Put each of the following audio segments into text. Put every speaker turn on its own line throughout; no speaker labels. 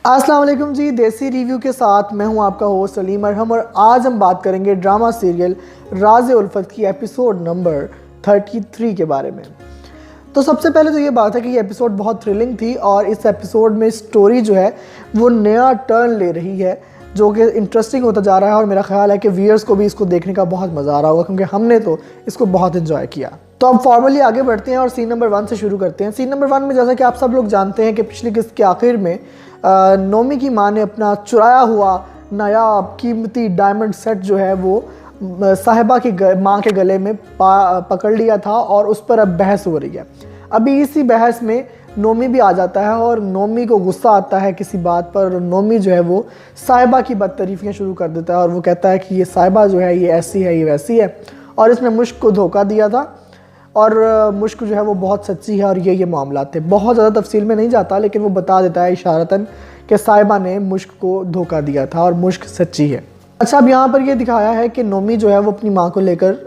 अस्सलाम वालेकुम जी, देसी रिव्यू के साथ मैं हूं आपका होस्ट सलीम अरहम और आज हम बात करेंगे ड्रामा सीरियल राज़-ए-उल्फत की एपिसोड नंबर 33 के बारे में। तो सबसे पहले तो ये बात है कि ये एपिसोड बहुत थ्रिलिंग थी और इस एपिसोड में स्टोरी जो है वो नया टर्न ले रही है जो कि इंटरेस्टिंग होता जा रहा है और मेरा ख्याल है कि व्यूअर्स को भी इसको देखने का बहुत मज़ा आ रहा होगा क्योंकि हमने तो इसको बहुत इन्जॉय किया। तो अब फॉर्मली आगे बढ़ते हैं और सीन नंबर 1 से शुरू करते हैं। सीन नंबर 1 में जैसा कि आप सब लोग जानते हैं कि पिछली किस्त के आखिर में नोमी की माँ ने अपना चुराया हुआ नया कीमती डायमंड सेट जो है वो साहिबा की माँ के गले में पकड़ लिया था और उस पर अब बहस हो रही है। अभी इसी बहस में नोमी भी आ जाता है और नोमी को गुस्सा आता है किसी बात पर और नोमी जो है वो साहिबा की बदतरीफियाँ शुरू कर देता है और वो कहता है कि ये साहिबा जो है ये ऐसी है ये वैसी है और इसने मुश्क को धोखा दिया था और मुश्क जो है वो बहुत सच्ची है और ये मामला थे। बहुत ज़्यादा तफसील में नहीं जाता लेकिन वो बता देता है इशारतन कि साहिबा ने मुश्क को धोखा दिया था और मुश्क सच्ची है। अच्छा, अब यहाँ पर ये दिखाया है कि नोमी जो है वो अपनी माँ को लेकर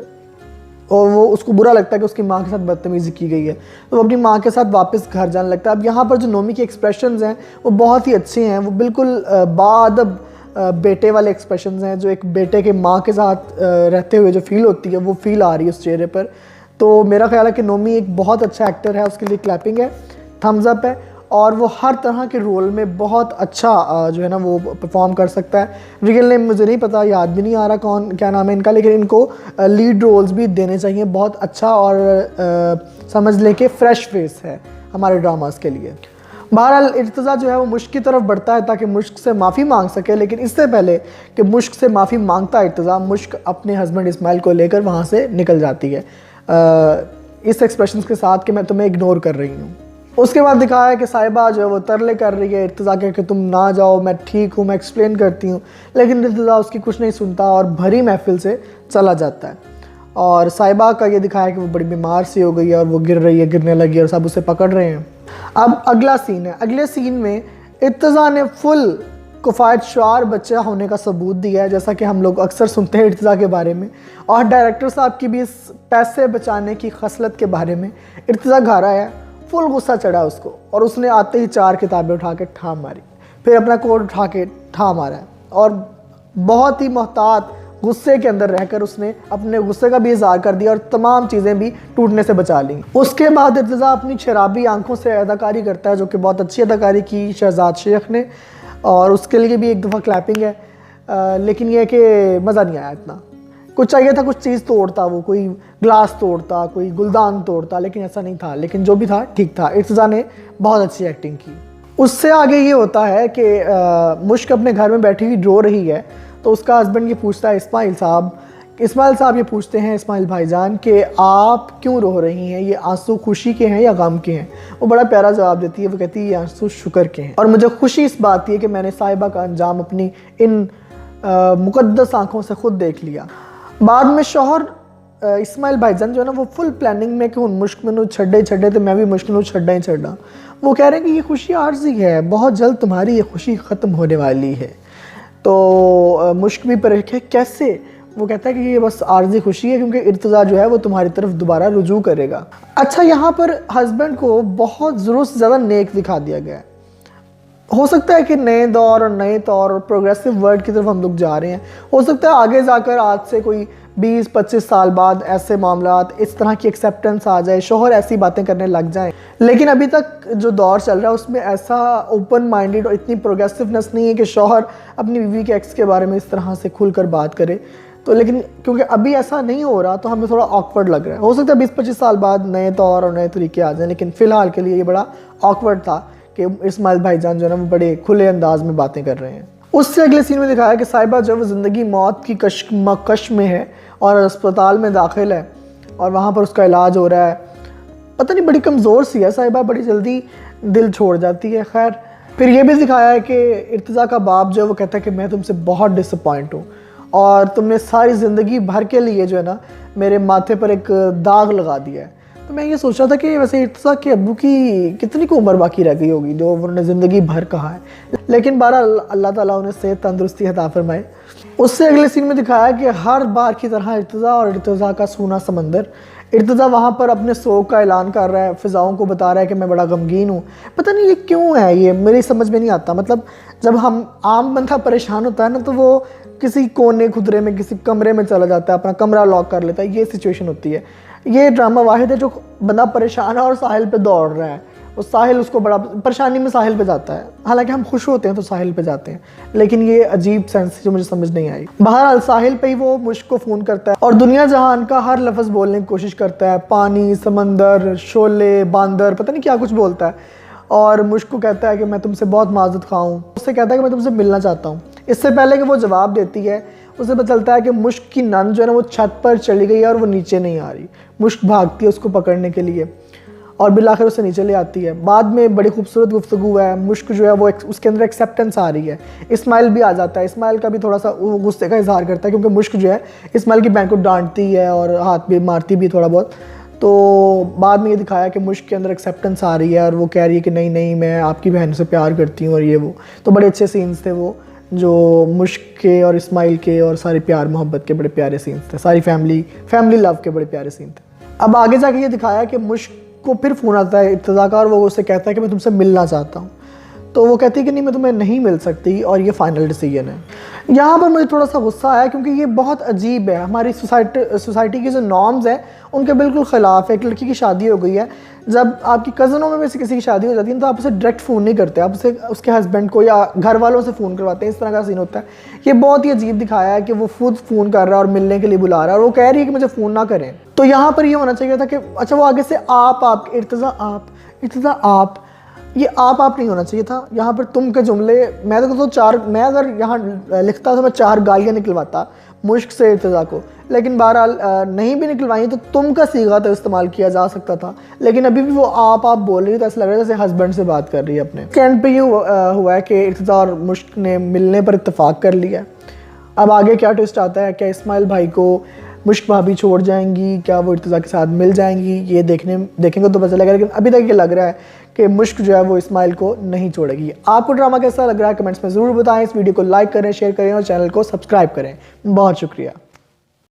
और वो उसको बुरा लगता है कि उसकी माँ के साथ बदतमीज़ी की गई है तो वो अपनी माँ के साथ वापस घर जाने लगता है। अब यहाँ पर जो नोमी के एक्सप्रेशंस हैं वो बहुत ही अच्छे हैं, वो बिल्कुल बाअदब बेटे वाले एक्सप्रेशंस हैं जो एक बेटे के माँ के साथ रहते हुए जो फील होती है वो फील आ रही है उस चेहरे पर। तो मेरा ख्याल है कि नोमी एक बहुत अच्छा एक्टर है, उसके लिए क्लैपिंग है, थम्स अप है और वो हर तरह के रोल में बहुत अच्छा जो है ना वो परफॉर्म कर सकता है। रियल नेम मुझे नहीं पता, याद भी नहीं आ रहा कौन क्या नाम है इनका, लेकिन इनको लीड रोल्स भी देने चाहिए। बहुत अच्छा और समझ लें कि फ्रेश फेस है हमारे ड्रामास के लिए। बहरहाल इर्तज़ा जो है वो मुश्क की तरफ बढ़ता है ताकि मुश्क से माफ़ी मांग सके, लेकिन इससे पहले कि मुश्क से माफ़ी मांगता है इर्तज़ा, मुश्क अपने हस्बैंड इस्माइल को लेकर वहाँ से निकल जाती है इस एक्सप्रेशन के साथ कि मैं तुम्हें इग्नोर कर रही हूँ। उसके बाद दिखाया है कि साहिबा जो है वो तरले कर रही है इर्तज़ा के कि तुम ना जाओ, मैं ठीक हूँ, मैं एक्सप्लेन करती हूँ, लेकिन इर्तज़ा उसकी कुछ नहीं सुनता और भरी महफिल से चला जाता है। और साहिबा का ये दिखाया है कि वो बड़ी बीमार सी हो गई है और वो गिर रही है, गिरने लगी है और सब उसे पकड़ रहे हैं। अब अगला सीन है। अगले सीन में इर्तज़ा ने फुल कुफायत शार बच्चा होने का सबूत दिया है, जैसा कि हम लोग अक्सर सुनते हैं इर्तज़ा के बारे में, और डायरेक्टर साहब की भी इस पैसे बचाने की खसलत के बारे में इर्तज़ा घारा है। फुल गुस्सा चढ़ा उसको और उसने आते ही 4 किताबें उठा के ठाम मारी, फिर अपना कोट उठा के ठाम मारा है और बहुत ही मोहतात गुस्से के अंदर रहकर उसने अपने गुस्से का भी इजहार कर दिया और तमाम चीज़ें भी टूटने से बचा ली। उसके बाद इर्तज़ा अपनी शराबी आंखों से अदाकारी करता है जो कि बहुत अच्छी अदाकारी की शहजाद शेख ने और उसके लिए भी एक दफ़ा क्लैपिंग है। लेकिन यह कि मज़ा नहीं आया इतना। कुछ चाहिए था कुछ चीज़ तोड़ता, वो कोई ग्लास तोड़ता, कोई गुलदान तोड़ता, लेकिन ऐसा नहीं था। लेकिन जो भी था ठीक था। इर्तज़ा ने बहुत अच्छी एक्टिंग की। उससे आगे ये होता है कि मुश्क अपने घर में बैठी हुई रो रही है तो उसका हस्बैंड ये पूछता है इस्माइल साहब ये पूछते हैं इस्माइल भाईजान कि आप क्यों रो रही हैं, ये आंसू खुशी के हैं या गम के हैं? वो बड़ा प्यारा जवाब देती है, वो कहती है ये आंसू शुक्र के हैं और मुझे खुशी इस बात की है कि मैंने साहिबा का अंजाम अपनी इन मुकद्दस आँखों से खुद देख लिया। बाद में शौहर इस्माइल भाईजान जो है ना वो फुल प्लानिंग में कि उन मुश्क में छड्डे तो मैं भी मुश्क में छड्डा ही छड्डा। वो कह रहे हैं कि ये खुशी आर्जी है, बहुत जल्द तुम्हारी ये खुशी ख़त्म होने वाली है। तो मुश्क भी परेशान कैसे? वो कहता है कि ये बस आर्जी खुशी है क्योंकि इर्तज़ा जो है वो तुम्हारी तरफ दोबारा रुजू करेगा। अच्छा, यहाँ पर हस्बैंड को बहुत ज़रूरत से ज़्यादा नेक दिखा दिया गया है। हो सकता है कि नए दौर और नए तौर और प्रोग्रेसिव वर्ल्ड की तरफ हम लोग जा रहे हैं। हो सकता है आगे जाकर आज से कोई 20-25 साल बाद ऐसे मामलात इस तरह की एक्सेप्टेंस आ जाए, शोहर ऐसी बातें करने लग जाएं। लेकिन अभी तक जो दौर चल रहा है उसमें ऐसा ओपन माइंडेड और इतनी प्रोग्रेसिवनेस नहीं है कि शोहर अपनी बीवी के एक्स के बारे में इस तरह से खुलकर बात करे। तो लेकिन क्योंकि अभी ऐसा नहीं हो रहा तो हमें थोड़ा ऑकवर्ड लग रहा है। हो सकता है 20-25 साल बाद नए तौर और नए तरीके आ जाएँ, लेकिन फ़िलहाल के लिए ये बड़ा ऑकवर्ड था कि इस्माइल भाईजान जो है ना वो बड़े खुले अंदाज में बातें कर रहे हैं। उससे अगले सीन में दिखाया कि साहिबा जो है वो ज़िंदगी मौत की कश में है और अस्पताल में दाखिल है और वहाँ पर उसका इलाज हो रहा है। पता नहीं बड़ी कमज़ोर सी है साहिबा, बड़ी जल्दी दिल छोड़ जाती है। खैर, फिर ये भी दिखाया है कि इर्तज़ा का बाप जो है वो कहता है कि मैं तुमसे बहुत डिसअपॉइंट हूँ और तुमने सारी ज़िंदगी भर के लिए जो है ना मेरे माथे पर एक दाग लगा दिया है। तो मैं ये सोच रहा था कि वैसे इर्तज़ा के अब्बू की कितनी को उम्र बाकी रह गई होगी जो उन्होंने ज़िंदगी भर कहा है, लेकिन बहरहाल अल्लाह ताला उन्हें सेहत तंदुरुस्ती अता फरमाए। उससे अगले सीन में दिखाया कि हर बार की तरह इर्तज़ा और इर्तज़ा का सूना समंदर इर्तिज़ा वहाँ पर अपने शोक का ऐलान कर रहा है, फ़िज़ाओं को बता रहा है कि मैं बड़ा गमगीन हूँ। पता नहीं ये क्यों है, ये मेरी समझ में नहीं आता। मतलब जब हम आम बंदा परेशान होता है ना, तो वो किसी कोने खुदरे में किसी कमरे में चला जाता है, अपना कमरा लॉक कर लेता है। ये सिचुएशन होती है। ये ड्रामा वाहिद है जो बंदा परेशान है और साहिल पे दौड़ रहा है, और साहिल उसको बड़ा परेशानी में साहिल पे जाता है। हालांकि हम खुश होते हैं तो साहिल पे जाते हैं, लेकिन ये अजीब सेंस जो मुझे समझ नहीं आई। बहरहाल साहिल पे ही वो मुश्क को फ़ोन करता है और दुनिया जहान का हर लफ्ज़ बोलने की कोशिश करता है। पानी, समंदर, शोले, बांदर, पता नहीं क्या कुछ बोलता है। और मुश्क को कहता है कि मैं तुमसे बहुत माज़त खाऊँ। उससे कहता है कि मैं तुमसे मिलना चाहता हूँ। इससे पहले कि वो जवाब देती है, उसे पता चलता है कि मुश्क की नंद जो है ना वो छत पर चली गई है और वो नीचे नहीं आ रही। मुश्क भागती है उसको पकड़ने के लिए और बिलाखिर उसे नीचे ले आती है। बाद में बड़ी खूबसूरत गुफ्तगू है। मुश्क जो है वो उसके अंदर एक्सेप्टेंस आ रही है। इस्माइल भी आ जाता है। इस्माइल का भी थोड़ा सा गुस्से का इजहार करता है, क्योंकि मुश्क जो है इस्माइल की बहन को डांटती है और हाथ भी मारती भी थोड़ा बहुत। तो बाद में ये दिखाया कि मुश्क के अंदर एक्सेप्टेंस आ रही है और वो कह रही है कि नहीं नहीं, मैं आपकी बहन से प्यार करती हूँ और ये वो। तो बड़े अच्छे सीन्स थे वो, जो मुश्क के और इस्माइल के और सारे प्यार मोहब्बत के बड़े प्यारे सीन्स थे। सारी फैमिली लव के बड़े प्यारे सीन थे। अब आगे जाके ये दिखाया कि मुश्क को फिर फ़ोन आता है इर्तिज़ा का और वो उससे कहता है कि मैं तुमसे मिलना चाहता हूँ। तो वो कहती है कि नहीं, मैं तुम्हें नहीं मिल सकती और ये फ़ाइनल डिसीजन है। यहाँ पर मुझे थोड़ा सा गुस्सा आया, क्योंकि ये बहुत अजीब है। हमारी सोसाइटी की जो नॉर्म्स हैं उनके बिल्कुल ख़िलाफ़ है। एक लड़की की शादी हो गई है, जब आपकी कज़नों में से किसी की शादी हो जाती है तो आप उसे डायरेक्ट फ़ोन नहीं करते, आप उसे उसके हस्बैंड को या घर वालों से फ़ोन करवाते हैं। इस तरह का सीन होता है। ये बहुत ही अजीब दिखाया है कि वो खुद फ़ोन कर रहा है और मिलने के लिए बुला रहा है और वो कह रही है कि मुझे फ़ोन ना करें। तो यहाँ पर ये होना चाहिए था कि अच्छा वो आगे से आप इर्तिज़ा आप, ये आप नहीं होना चाहिए था। यहाँ पर तुम के जुमले, मैं मैं अगर यहाँ लिखता तो मैं 4 गालियाँ निकलवाता मुश्क से इर्तिज़ा को, लेकिन बहरहाल नहीं भी निकलवाई तो तुम का सीगा तो इस्तेमाल किया जा सकता था। लेकिन अभी भी वो आप बोल रही है तो ऐसा लग रहा है जैसे हस्बैंड से बात कर रही है अपने। एंड पे ये हुआ है कि इर्तिज़ा और मुश्क ने मिलने पर इत्तेफाक कर लिया। अब आगे क्या ट्विस्ट आता है, क्या इस्माइल भाई को मुश्क भाभी छोड़ जाएंगी, क्या वो इर्तिज़ा के साथ मिल जाएंगी, ये देखेंगे तो पता चलेगा। लेकिन अभी तक ये लग रहा है कि मुश्क जो है वो इस्माइल को नहीं छोड़ेगी। आपको ड्रामा कैसा लग रहा है कमेंट्स में ज़रूर बताएं। इस वीडियो को लाइक करें, शेयर करें और चैनल को सब्सक्राइब करें। बहुत शुक्रिया।